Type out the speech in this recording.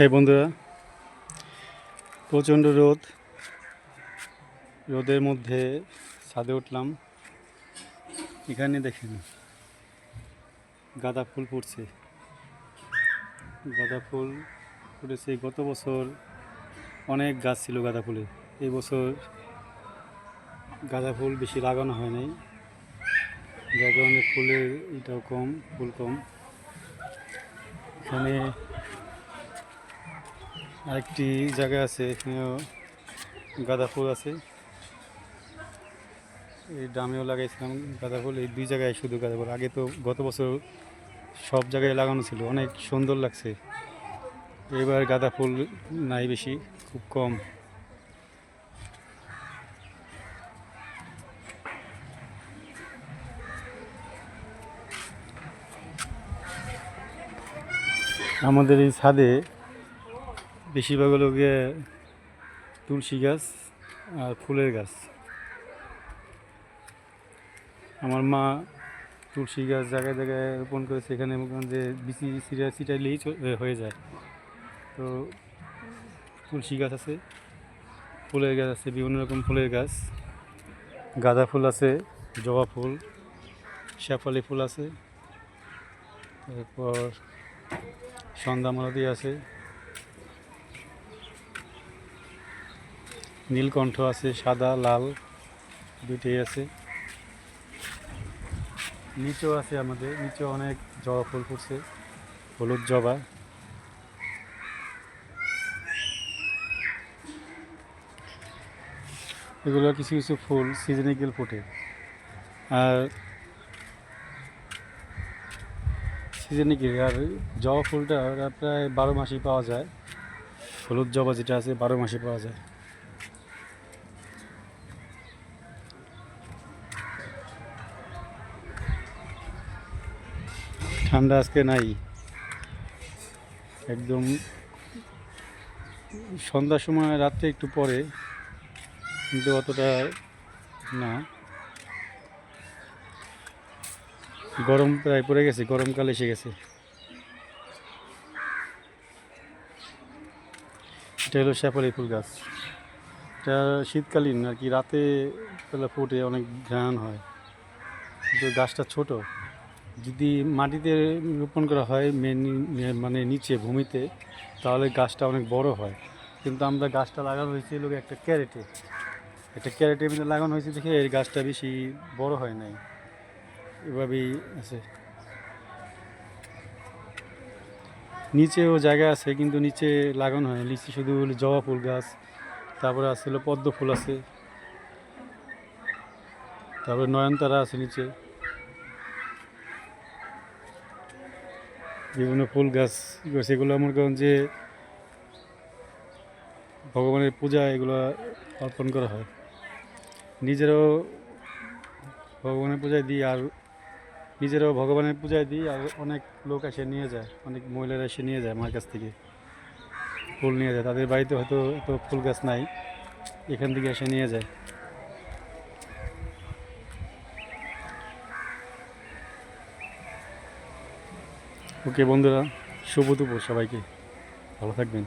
হ্যাঁ বন্ধুরা, প্রচণ্ড রোদের মধ্যে ছাদে উঠলাম। এখানে দেখেন গাঁদা ফুল ফুটছে। গাঁদা ফুল ফুটেছে গত বছর, অনেক গাছ ছিল গাঁদা ফুলের। এই বছর গাঁদা ফুল বেশি লাগানো হয় নাই, যার কারণে ফুলের এটাও কম, ফুল কম। এখানে আরেকটি জায়গা আছে, এখানেও গাঁদা ফুল আছে। এই ড্রামেও লাগাইছিলাম গাঁদা ফুল। এই দুই জায়গায় শুধু গাঁদা ফুল। আগে তো গত বছর সব জায়গায় লাগানো ছিল, অনেক সুন্দর লাগছে। এবার গাঁদা ফুল নাই, বেশি, খুব কম। আমাদের এই ছাদে বেশিরভাগ হলো গিয়ে তুলসী গাছ আর ফুলের গাছ। আমার মা তুলসী গাছ জায়গায় জায়গায় রোপণ করেছে। এখানে যে বিচি ছিটাইলেই হয়ে যায়। তো তুলসী গাছ আছে, ফুলের গাছ আছে, বিভিন্ন রকম ফুলের গাছ, গাঁদা ফুল আছে, জবা ফুল, শেফালি ফুল আছে, তারপর সন্ধ্যা মালতী আছে, নীলকণ্ঠ আছে, সাদা লাল দুইটাই আছে। নিচেও আছে, আমাদের নিচেও অনেক জবা ফুল ফুটছে, হলুদ জবা। এগুলো কিছু কিছু ফুল সিজনিক্যাল ফোটে, আর আর জবা ফুলটা ওটা প্রায় 12 মাসই পাওয়া যায়। হলুদ জবা যেটা আছে 12 মাসই পাওয়া যায়। ঠান্ডা আজকে নাই, একদম সন্ধ্যার সময়, রাত্রে একটু পরে, কিন্তু অতটা না। গরম প্রায় পড়ে গেছে, গরমকাল এসে গেছে। এটা হলো শেফালি ফুল গাছ। এটা শীতকালীন আর কি, রাতে বেলা ফুটে, অনেক ঘ্রাণ হয়। কিন্তু গাছটা ছোট, যদি মাটিতে রোপণ করা হয় মানে নিচে ভূমিতে, তাহলে গাছটা অনেক বড় হয়। কিন্তু আমরা গাছটা লাগানো হয়েছে লোক একটা ক্যারেটের মধ্যে লাগানো হয়েছে দেখে এই গাছটা বেশি বড় হয় নাই, এভাবেই আছে। নিচেও জায়গা আছে, কিন্তু নিচে লাগানো হয়, নিচে শুধু জবা ফুল গাছ, তারপরে আছে হলো পদ্ম ফুল আছে, তারপরে নয়নতারা আছে নিচে, বিভিন্ন ফুল গাছ। এগুলো আমার কারণ যে ভগবানের পূজা, এগুলো অর্পণ করা হয়। নিজেরাও ভগবানের পূজায় দিই, আর নিজেরাও ভগবানের পূজায় দিই, আর অনেক লোক এসে নিয়ে যায়, অনেক মহিলারা এসে নিয়ে যায় আমার কাছ থেকে ফুল নিয়ে যায়। তাদের বাড়িতে হয়তো এত ফুল গাছ নাই, এখান থেকে এসে নিয়ে যায়। ওকে বন্ধুরা, শুভ দুপুর সবাইকে, ভালো থাকবেন।